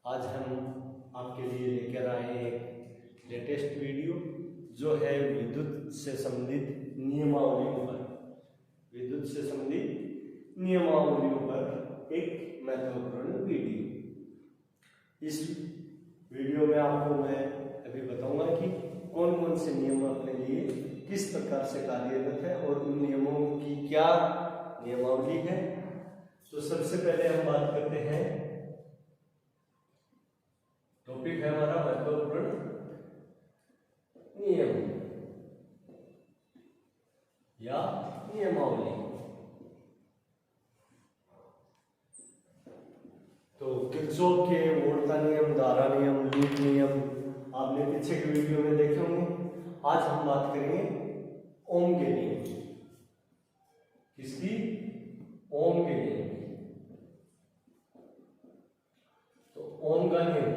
आज हम आपके लिए लेकर आए एक लेटेस्ट वीडियो जो है विद्युत से संबंधित नियमावलियों पर। विद्युत से संबंधित नियमावलियों पर एक महत्वपूर्ण वीडियो। इस वीडियो में आपको मैं अभी बताऊंगा कि कौन कौन से नियम अपने लिए किस प्रकार से कार्यरत है और उन नियमों की क्या नियमावली है। तो सबसे पहले हम बात करते हैं, टॉपिक है हमारा महत्वपूर्ण नियम या नियमावली। तो किरचॉफ के वोल्ट का नियम, धारा नियम, लूप नियम आपने पीछे के वीडियो में देखे होंगे। आज हम बात करेंगे ओम के नियम। किसकी? ओम के नियम। तो ओम का नियम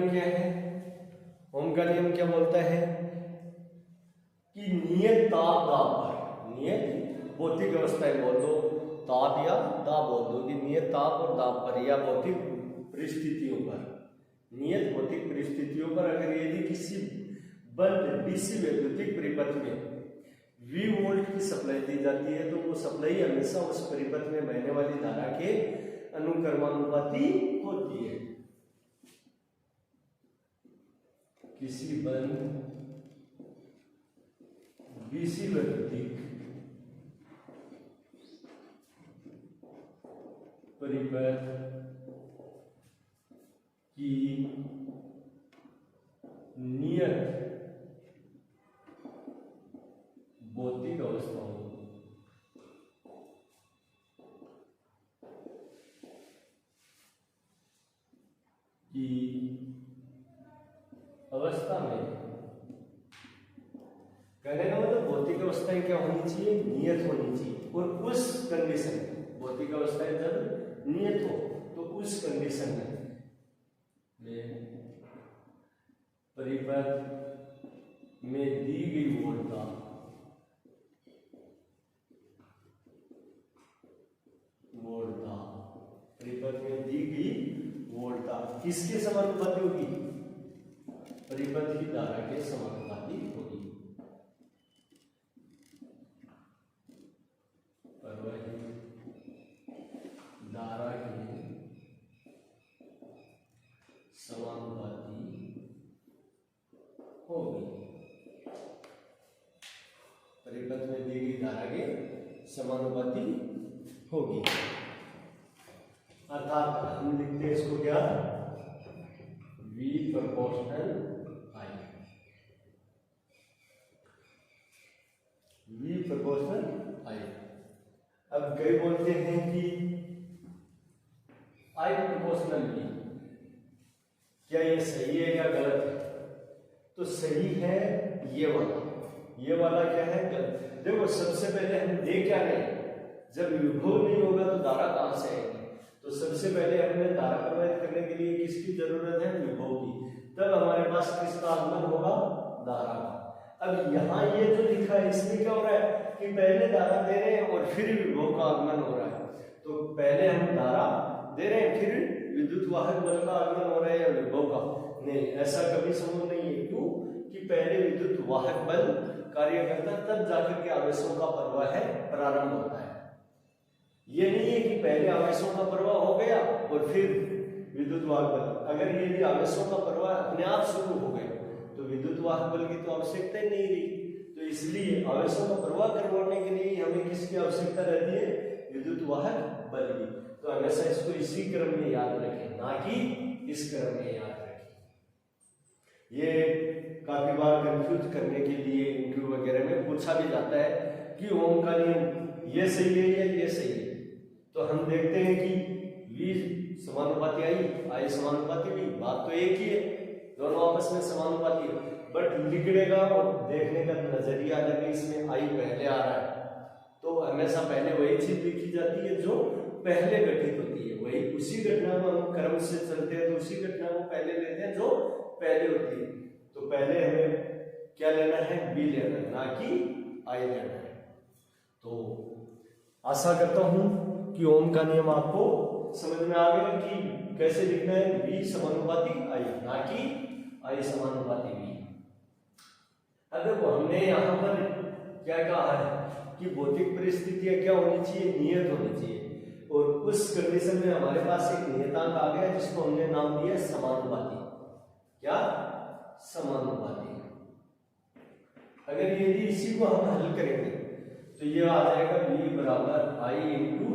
क्या है? ओम का नियम क्या बोलता है कि नियत ताप दाब पर, नियत भौतिक अवस्थाएं बोल दो, ताप या दाब बोल दो, कि नियत ताप और दाब पर या भौतिक परिस्थितियों पर, नियत भौतिक परिस्थितियों पर अगर यदि किसी बंद डीसी वैद्युतिक परिपथ में V वोल्ट की सप्लाई दी जाती है तो वो सप्लाई हमेशा उस परिपथ में बहने वाली धारा के अनुक्रमानुपाती होती है। किसी बंद डीसी वैद्युतिक परिपथ की नियत भौतिक अवस्थाओं की अवस्था में, कहने का मतलब भौतिक अवस्थाएं क्या होनी चाहिए? नियत होनी चाहिए। और उस कंडीशन, भौतिक अवस्थाएं जब नियत हो तो उस कंडीशन में परिपथ में दी गई वोल्टता परिपथ में दी गई वोल्टता किसके समानुपाती होगी? परिपथ की धारा के समानुपाती होगी। धारा के समानुपाती होगी। परिपथ में दी गई धारा के समानुपाती होगी। अर्थात हम लिखते हैं इसको क्या? V proportional I। V proportional I। अब कई बोलते हैं कि I प्रोपोर्शनल V, क्या ये सही है या गलत है? तो सही है ये वाला क्या है? गलत। देखो सबसे पहले हम देख क्या रहे हैं, जब विभव नहीं होगा तो धारा कहां से आएगी? तो सबसे पहले हमें धारा प्रवाहित करने के लिए किसकी जरूरत है? विभव की। तब हमारे पास किसका आगमन होगा? धारा का। अब यहाँ ये जो लिखा है इसमें क्या हो रहा है कि पहले धारा दे रहे हैं और फिर विभव का आगमन हो रहा है। तो पहले हम धारा दे रहे हैं फिर विद्युत वाहक बल का आगमन हो रहा है या विभव का? नहीं, ऐसा कभी संभव नहीं है। क्यों? कि पहले विद्युत वाहक बल कार्य करता तब जाकर के आवेशों का प्रवाह प्रारंभ होता है। ये नहीं है कि पहले आवेशों का प्रवाह हो गया और फिर विद्युत वाहक बल। अगर ये भी आवेशों का प्रवाह अपने आप शुरू हो गया तो विद्युत वाहक बल की तो आवश्यकता ही नहीं रही। तो इसलिए आवेशों का प्रवाह करवाने के लिए हमें किसकी आवश्यकता रहती है? विद्युत वाहक बल की। तो हमेशा इसको इसी क्रम में याद रखें, ना कि इस क्रम में याद रखें। ये काफी बार कंफ्यूज करने के लिए इंटरव्यू वगैरह में पूछा भी जाता है कि ओम का नियम ये सही है या ये सही है। तो हम देखते हैं कि V समानुपाती I समानुपाती V, बात तो एक ही है, दोनों आपस में समानुपाती है। बट लिखने का और देखने का नजरिया अलग है। इसमें I पहले आ रहा है तो हमेशा पहले वही चीज लिखी जाती है जो पहले घटित होती है, वही उसी घटना को हम क्रम से चलते हैं तो उसी घटना को पहले लेते हैं जो पहले होती है। तो पहले हमें क्या लेना है? B लेना है, ना कि I लेना है। तो आशा करता हूं कि ओम का नियम आपको समझ में आ गया कि कैसे लिखना है, V समानुपाती I, ना कि I समानुपाती V। अब देखो हमने यहाँ पर क्या कहा है कि भौतिक परिस्थितियां क्या होनी चाहिए, नियत होनी चाहिए, और उस कंडीशन में हमारे पास एक नियतांक आ गया जिसको हमने नाम दिया समानुपाती। क्या? समानुपाती। अगर यदि इसी को हम हल करेंगे तो ये आ जाएगा V बराबर I इंटू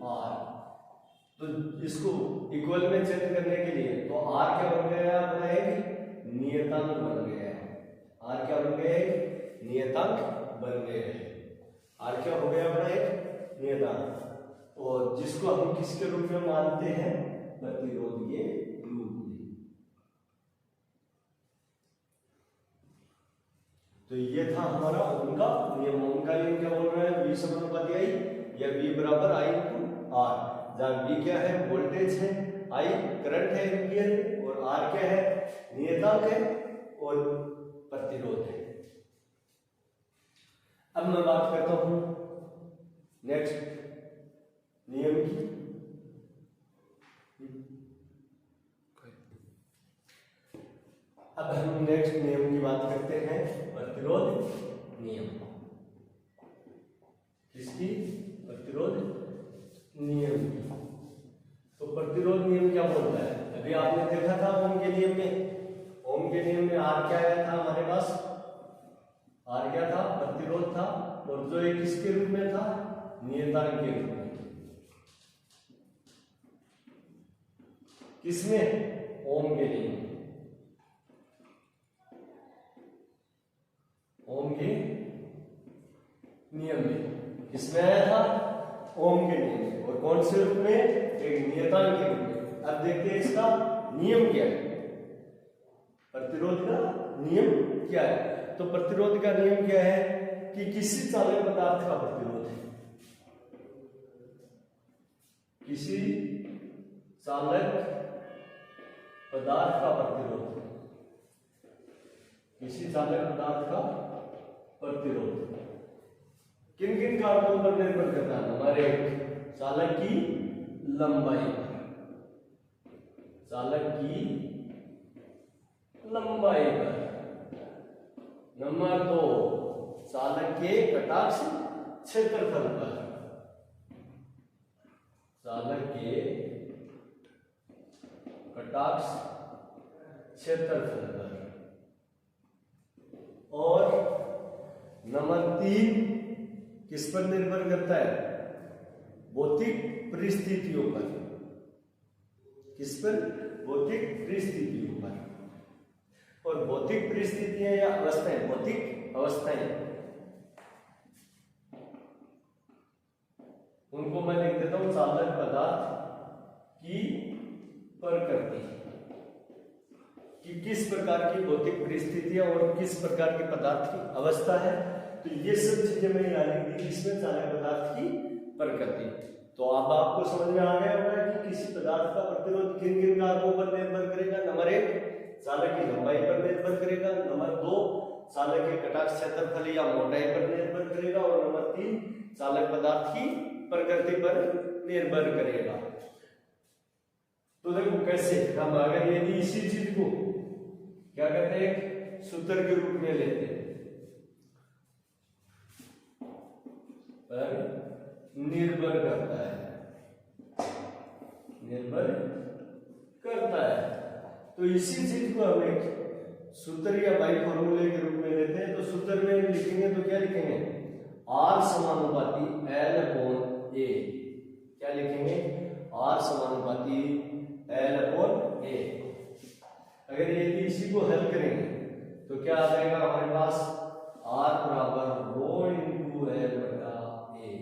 R। तो इसको इक्वल में चेक करने के लिए तो R क्या बन गया अपना, एक नियतांक बन गया है। R क्या बन गया है? नियतांक बन गया है। R क्या हो गया अपना, एक नियतांक, और जिसको हम किसके रूप में मानते हैं, प्रतिरोध के रूप में। तो ये था हमारा उनका नियम। उनका नियम क्या बोल रहा है, V समानुपाती I या V बराबर I इंटू R, जहाँ V क्या है, वोल्टेज है, I करंट है एम्पियर है, और R क्या है, नियतांक है और प्रतिरोध है। अब मैं बात करता हूं नेक्स्ट नियम की। अब हम नेक्स्ट नियम की बात करते हैं, प्रतिरोध नियम। किसकी? प्रतिरोध नियम की। तो प्रतिरोध नियम क्या बोलता है? अभी आपने देखा था ओम के नियम में, ओम के नियम में R क्या आया था हमारे पास, R क्या था, प्रतिरोध था, और जो एक किसके रूप में था, नियतांक के रूप में। किसमें? ओम के नियम में। ओम के नियम में किसमें आया था, ओम के नियम में, और कौन से रूप में, एक नियतांक के रूप में। अब देखते हैं इसका नियम क्या है, प्रतिरोध का नियम क्या है। तो प्रतिरोध का नियम क्या है कि किसी चालक पदार्थ का प्रतिरोध है, किसी चालक पदार्थ का प्रतिरोध, किसी चालक पदार्थ का प्रतिरोध किन किन कारकों पर निर्भर करता है, हमारे चालक की लंबाई, चालक की लंबाई पर। नंबर 2, चालक के कटाक्ष क्षेत्रफल पर, चालक के कटाक्ष क्षेत्रफल पर। और नंबर 3 किस पर निर्भर करता है, भौतिक परिस्थितियों पर। किस पर? भौतिक परिस्थितियों पर। और भौतिक परिस्थितियां या अवस्थाएं, भौतिक अवस्थाएं, उनको मैं लिख देता हूं चालक पदार्थ की प्रकृति, कि किस प्रकार की भौतिक परिस्थितियां और किस प्रकार के पदार्थ की अवस्था है। तो ये सब चीजें मैंने यहाँ लिख दी, इसमें चालक पदार्थ की प्रकृति। तो अब आपको समझ में आ गया होगा कि किसी पदार्थ का प्रतिरोध किन किन कारकों पर निर्भर करेगा। नंबर 1, चालक की लंबाई पर निर्भर करेगा। नंबर 2, चालक के कटाक्ष क्षेत्रफल या मोटाई पर निर्भर करेगा। और नंबर 3, चालक पदार्थ की प्रकृति पर निर्भर करेगा। तो देखो कैसे हम अगर यदि इसी चीज को क्या कहते हैं, सूत्र के रूप में लेते हैं, पर निर्भर करता है, निर्भर करता है, तो इसी चीज को हम एक सूत्र या बाई फॉर्मूले के रूप में लेते हैं। तो सूत्र में लिखेंगे तो क्या लिखेंगे, R समानुपाती L अपॉन A। क्या लिखेंगे, R समानुपाती L अपॉन A। अगर यदि इसी को हल करेंगे तो क्या आ जाएगा हमारे पास, R बराबर रो इंटू L बटा A,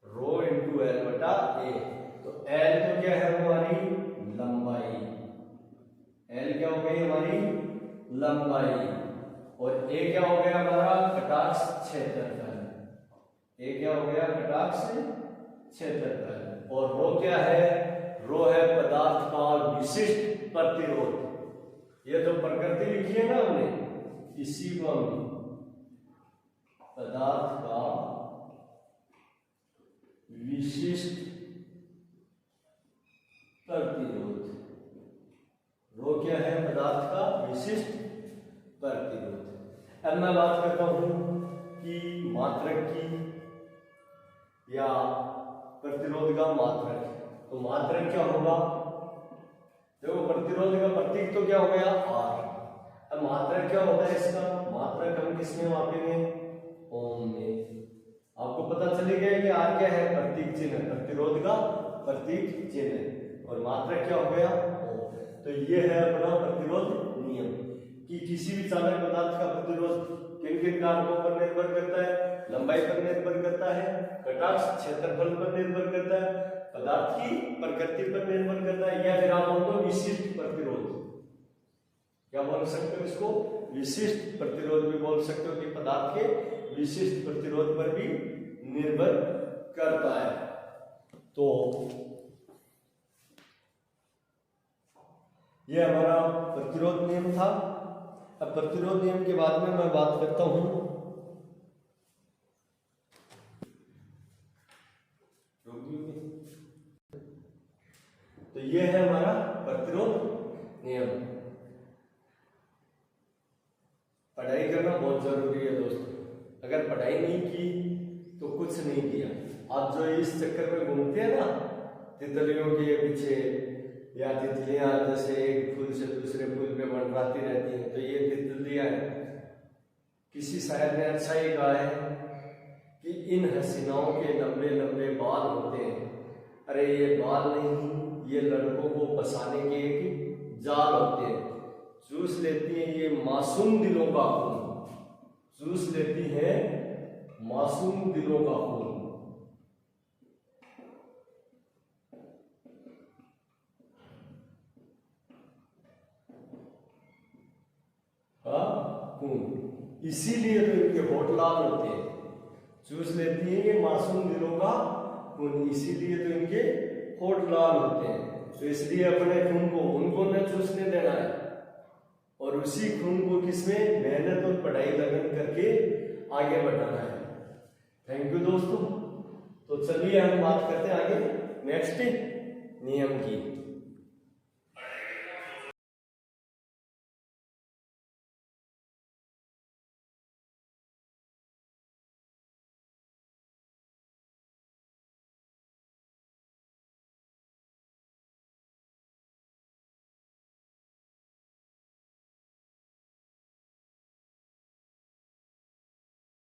रो इंटू L बटा A। तो L तो क्या है हमारी लंबाई, L क्या हो गई हमारी लंबाई, और A क्या हो गया हमारा कटाक्ष क्षेत्रफल, A क्या हो गया कटाक्ष क्षेत्रफल, और रो क्या है, रो है पदार्थ का विशिष्ट प्रतिरोध। ये जो प्रकृति लिखी है ना हमने, इसी को हम पदार्थ का विशिष्ट रो क्या है? पदार्थ का विशिष्ट प्रतिरोध। अब मैं बात करता हूं कि मात्रक की या प्रतिरोध का मात्रक। तो मात्रक क्या होगा? देखो प्रतिरोध का प्रतीक तो क्या हो गया? R। अब मात्रक क्या होता है इसका? मात्रक हम किसमें मापेंगे? ओम में। आपको पता चलेगा कि R क्या है? प्रतीक चिन्ह, प्रतिरोध का प्रतीक चिन्ह। और मात्रक क्या हो गया? ओम। तो ये है अपना प्रतिरोध नियम कि किसी भी चालक पदार्थ का प्रतिरोध किन किन कारकों पर निर्भर करता है? लंबाई पर निर्भर करता है, कटाक्ष क्षेत्रफल पर निर्भर करता है, पदार्थ की प्रकृति पर निर्भर करता है, या फिर आप बोल दो विशिष्ट प्रतिरोध। क्या बोल सकते हो इसको? विशिष्ट प्रतिरोध भी बोल सकते हो कि पदार्थ के विशिष्ट प्रतिरोध पर भी निर्भर करता है। तो यह हमारा प्रतिरोध नियम था। अब प्रतिरोध नियम के बाद में मैं बात करता हूं तो यह है हमारा प्रतिरोध नियम। पढ़ाई करना बहुत जरूरी है दोस्तों। अगर पढ़ाई नहीं की तो कुछ नहीं किया। आप जो इस चक्कर में घूमते हैं ना तितलियों के पीछे, या तितलियां जैसे एक फूल से दूसरे फूल पे मंडराती रहती हैं, तो ये तितलियां हैं। किसी शायर ने अच्छा ही कहा है कि इन हसीनाओं के लंबे लंबे बाल होते हैं। अरे ये बाल नहीं, ये लड़कों को फंसाने के एक जाल होते हैं। चूस लेती हैं ये मासूम दिलों का खून, चूस लेती हैं मासूम दिलों का खून। खून, इसीलिए तो इनके होठ लाल होते हैं। चूस लेती है ये मासूम दिलों का खून, इसीलिए तो इनके होठ लाल होते हैं। तो इसलिए अपने खून को उनको न चूसने देना है, और उसी खून को किसमें? मेहनत और पढ़ाई लगन करके आगे बढ़ाना है। थैंक यू दोस्तों। तो चलिए हम बात करते हैं आगे नेक्स्ट नियम की।